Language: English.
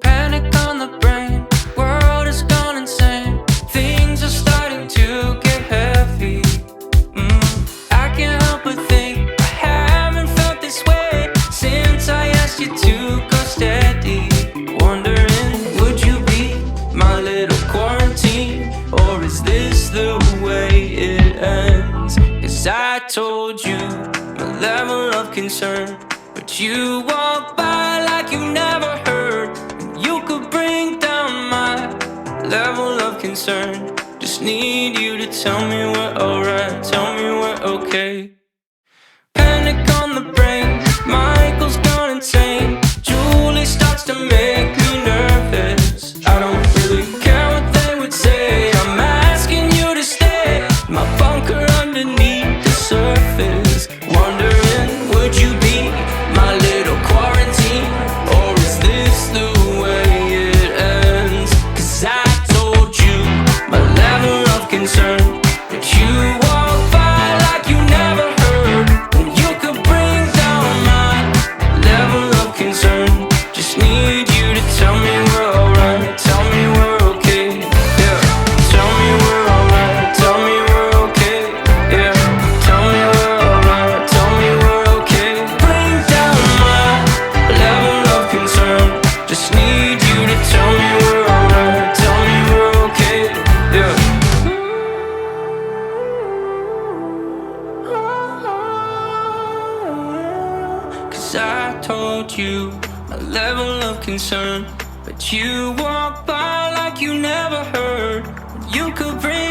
Panic on the brain, world has gone insane. Things are starting to get heavy. I can't help but think I haven't felt this way since I asked you to go steady. Wondering, would you be my little quarantine, or is this the way it ends? 'Cause I told you my level of concern, but you walk by like you never heard. You could bring down my level of concern. Just need you to tell me we're alright, tell me we're okay. Panic on the brain, Michael's gone insane. Julie starts to make me nervous. I don't really care what they would say. I'm asking you to stay in my bunker underneath the surface. Wondering, would you be my little quarantine, or is this the way it ends? 'Cause I told you my level of concern, but you walk by like you never heard. And you could bring down my level of concern. Just need you to tell me we're alright, tell me we're okay. Yeah, tell me we're alright, tell me we're okay. Yeah, tell me we're alright, tell me we're okay. Bring down my level of concern. Just need you to tell me we're alright, tell me we're okay. Yeah. 'Cause I told you my level of concern, but you walk by like you never heard. You could bring